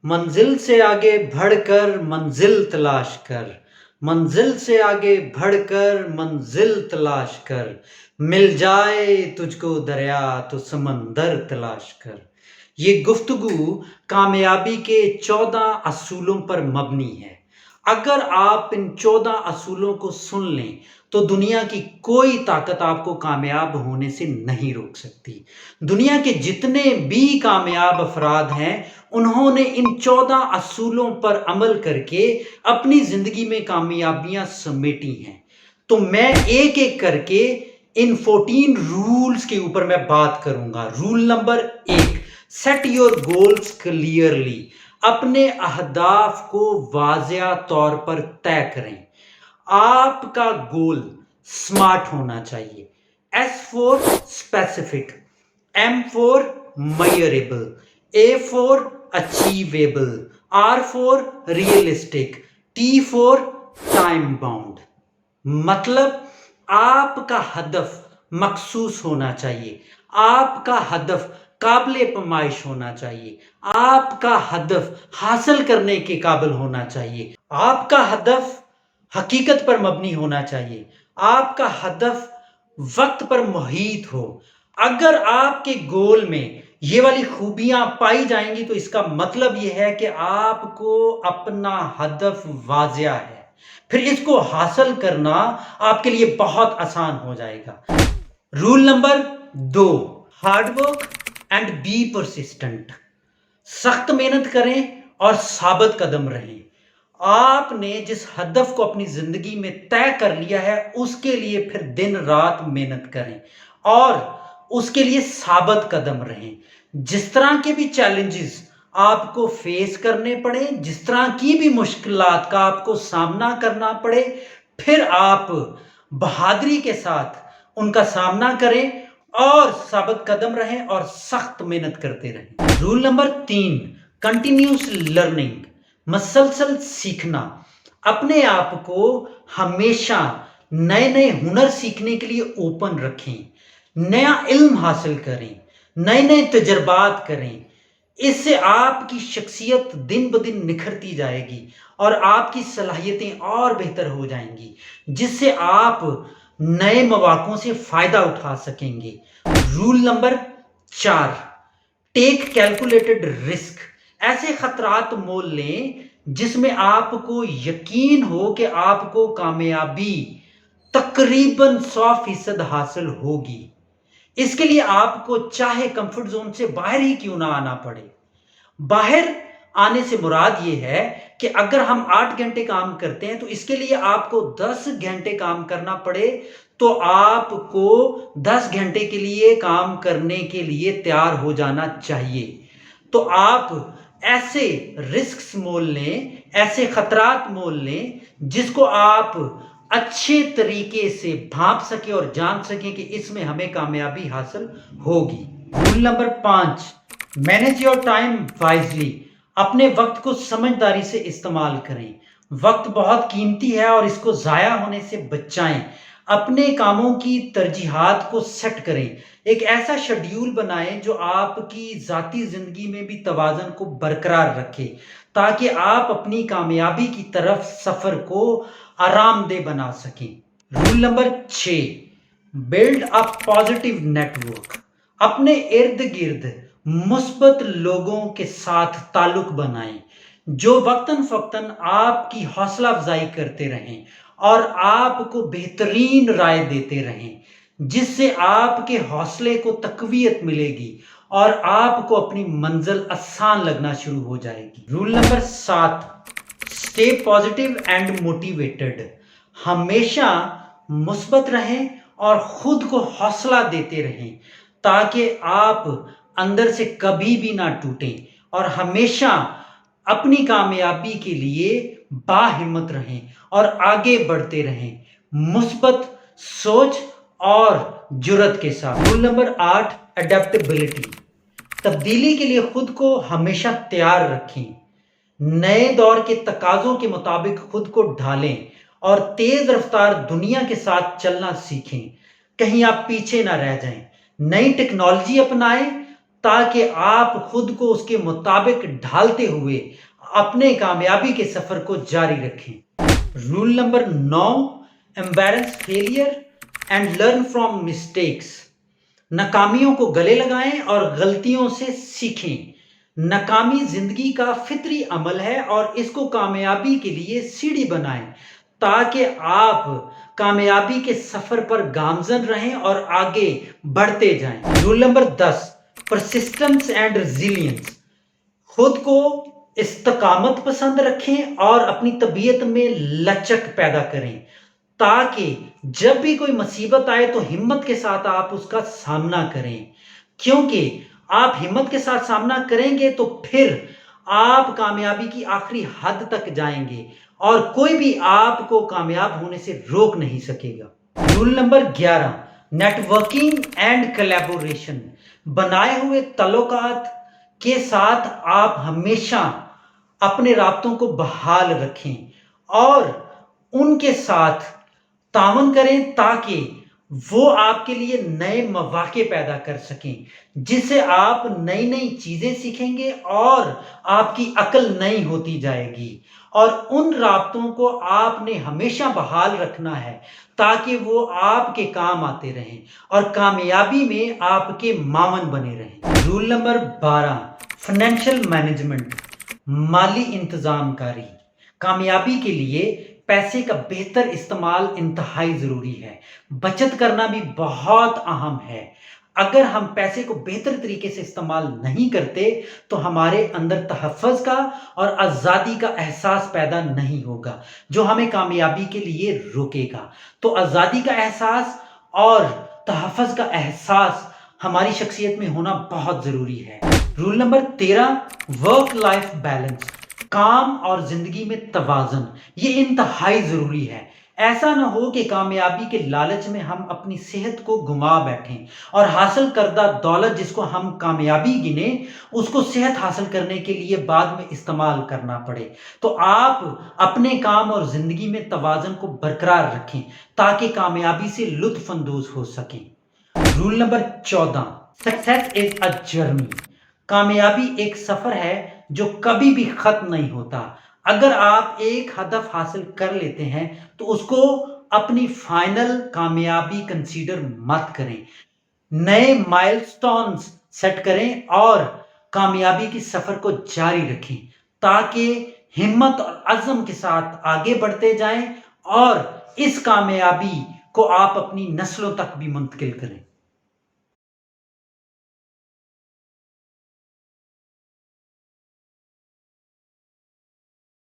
मंजिल से आगे बढ़कर मंजिल तलाश कर, मंजिल से आगे बढ़कर मंजिल तलाश कर, मिल जाए तुझको दरिया तो समंदर तलाश कर। ये गुफ्तगू कामयाबी के 14 असूलों पर मबनी है। अगर आप इन 14 असूलों को सुन लें तो दुनिया की कोई ताकत आपको कामयाब होने से नहीं रोक सकती। दुनिया के जितने भी कामयाब अफराद हैं उन्होंने इन 14 असूलों पर अमल करके अपनी जिंदगी में कामयाबियां समेटी हैं। तो मैं एक एक करके इन 14 रूल्स के ऊपर मैं बात करूंगा। Rule number 1, set your goals clearly. अपने अहदाफ को वाज़िया तौर पर तय करें। आपका गोल स्मार्ट होना चाहिए। S for specific, M for measurable, A for achievable, R for realistic, T for time bound. मतलब आपका हदफ मखसूस होना चाहिए, आपका हदफ काबिल पैमाइश होना चाहिए, आपका हदफ हासिल करने के काबिल होना चाहिए, आपका हदफ हकीकत पर मबनी होना चाहिए, आपका हदफ वक्त पर मुहीत हो। अगर आपके गोल में ये वाली खूबियां पाई जाएंगी तो इसका मतलब यह है कि आपको अपना हदफ वाजिया है, फिर इसको हासिल करना आपके लिए बहुत आसान हो जाएगा। Rule number 2, hard work and be persistent. सख्त मेहनत करें और साबित कदम रहें। आपने जिस हदफ को अपनी जिंदगी में तय कर लिया है उसके लिए फिर दिन रात मेहनत करें और उसके लिए साबित कदम रहें। जिस तरह के भी चैलेंजेस आपको फेस करने पड़े, जिस तरह की भी मुश्किलात का आपको सामना करना पड़े, फिर आप बहादुरी के साथ उनका सामना करें और साबित कदम रहें और सख्त मेहनत करते रहें। Rule number 3, continuous learning. मसलसल सीखना। अपने आप को हमेशा नए नए हुनर सीखने के लिए ओपन रखें, नया इल्म हासिल करें, नए नए तजर्बात करें। इससे आपकी शख्सियत दिन ब दिन निखरती जाएगी और आपकी सलाहियतें और बेहतर हो जाएंगी, जिससे आप नए मौक़ों से फ़ायदा उठा सकेंगे। Rule number 4, take calculated risk. ऐसे खतरात मोल लें जिसमें आपको यकीन हो कि आपको कामयाबी तकरीबन 100% हासिल होगी। इसके लिए आपको चाहे कंफर्ट जोन से बाहर ही क्यों ना आना पड़े। बाहर आने से मुराद ये है कि अगर हम 8 घंटे काम करते हैं तो इसके लिए आपको 10 घंटे काम करना पड़े तो आपको 10 घंटे के लिए काम करने के लिए तैयार हो जाना चाहिए। तो आप ऐसे रिस्क मोल लें, ऐसे खतरात मोल लें जिसको आप अच्छे तरीके से भांप सके और जान सके कि इसमें हमें कामयाबी हासिल होगी। Rule number 5, manage your time wisely. अपने वक्त को समझदारी से इस्तेमाल करें। वक्त बहुत कीमती है और इसको ज़ाया होने से बचाएं। अपने कामों की तरजीहात को सेट करें। एक ऐसा शेड्यूल बनाएं जो आपकी ज़ाती ज़िंदगी में भी तवाज़ुन को बरकरार रखे ताकि आप अपनी कामयाबी की तरफ सफ़र को आरामदेह बना सकें। Rule number 6, build a positive network. अपने इर्द गिर्द मुस्बत लोगों के साथ ताल्लुक बनाएं जो वक्तन फक्तन आपकी हौसला अफजाई करते रहें और आपको बेहतरीन राय देते रहें, जिससे आपके हौसले को तकवीयत मिलेगी और आपको अपनी मंजिल आसान लगना शुरू हो जाएगी। Rule number 7, stay positive and motivated. हमेशा मुस्बत रहें और खुद को हौसला देते रहें ताकि आप अंदर से कभी भी ना टूटें और हमेशा अपनी कामयाबी के लिए बाहिम्मत रहें और आगे बढ़ते रहें मुस्बत सोच और जुर्रत के साथ। Rule number 8, adaptability. तब्दीली के लिए खुद को हमेशा तैयार रखें। नए दौर के तकाज़ों के मुताबिक खुद को ढालें और तेज रफ्तार दुनिया के साथ चलना सीखें। कहीं आप पीछे ना रह जाएं। नई टेक्नोलॉजी अपनाएं تاکہ آپ خود کو اس کے مطابق ڈھالتے ہوئے اپنے کامیابی کے سفر کو جاری رکھیں۔ Roll number 9، embrace failure and learn from mistakes۔ ناکامیوں کو گلے لگائیں اور غلطیوں سے سیکھیں۔ ناکامی زندگی کا فطری عمل ہے اور اس کو کامیابی کے لیے سیڑھی بنائیں تاکہ آپ کامیابی کے سفر پر گامزن رہیں اور آگے بڑھتے جائیں۔ Roll number 10، persistence and resilience. خود کو استقامت پسند رکھیں اور اپنی طبیعت میں لچک پیدا کریں تاکہ جب بھی کوئی مصیبت آئے تو ہمت کے ساتھ آپ اس کا سامنا کریں، کیونکہ آپ ہمت کے ساتھ سامنا کریں گے تو پھر آپ کامیابی کی آخری حد تک جائیں گے اور کوئی بھی آپ کو کامیاب ہونے سے روک نہیں سکے گا۔ Rule number 11، networking and collaboration. بنائے ہوئے تعلقات کے ساتھ آپ ہمیشہ اپنے رابطوں کو بحال رکھیں اور ان کے ساتھ تعاون کریں تاکہ وہ آپ کے لیے نئے مواقع پیدا کر سکیں، جس سے آپ نئی نئی چیزیں سیکھیں گے اور آپ کی عقل نئی ہوتی جائے گی، اور ان رابطوں کو آپ نے ہمیشہ بحال رکھنا ہے تاکہ وہ آپ کے کام آتے رہیں اور کامیابی میں آپ کے معاون بنے رہیں۔ رول نمبر 12، فائنینشیل مینجمنٹ، مالی انتظام کاری۔ کامیابی کے لیے پیسے کا بہتر استعمال انتہائی ضروری ہے۔ بچت کرنا بھی بہت اہم ہے۔ اگر ہم پیسے کو بہتر طریقے سے استعمال نہیں کرتے تو ہمارے اندر تحفظ کا اور آزادی کا احساس پیدا نہیں ہوگا جو ہمیں کامیابی کے لیے روکے گا۔ تو آزادی کا احساس اور تحفظ کا احساس ہماری شخصیت میں ہونا بہت ضروری ہے۔ Rule number 13، work life balance, کام اور زندگی میں توازن۔ یہ انتہائی ضروری ہے۔ ایسا نہ ہو کہ کامیابی کے لالچ میں ہم اپنی صحت کو گما بیٹھیں اور حاصل کردہ دولت جس کو ہم کامیابی گنیں اس کو صحت حاصل کرنے کے لیے بعد میں استعمال کرنا پڑے۔ تو آپ اپنے کام اور زندگی میں توازن کو برقرار رکھیں تاکہ کامیابی سے لطف اندوز ہو سکیں۔ Roll number 14، success is a journey. کامیابی ایک سفر ہے جو کبھی بھی ختم نہیں ہوتا۔ اگر آپ ایک ہدف حاصل کر لیتے ہیں تو اس کو اپنی فائنل کامیابی کنسیڈر مت کریں۔ نئے مائل سٹونز سیٹ کریں اور کامیابی کے سفر کو جاری رکھیں تاکہ ہمت اور عزم کے ساتھ آگے بڑھتے جائیں اور اس کامیابی کو آپ اپنی نسلوں تک بھی منتقل کریں۔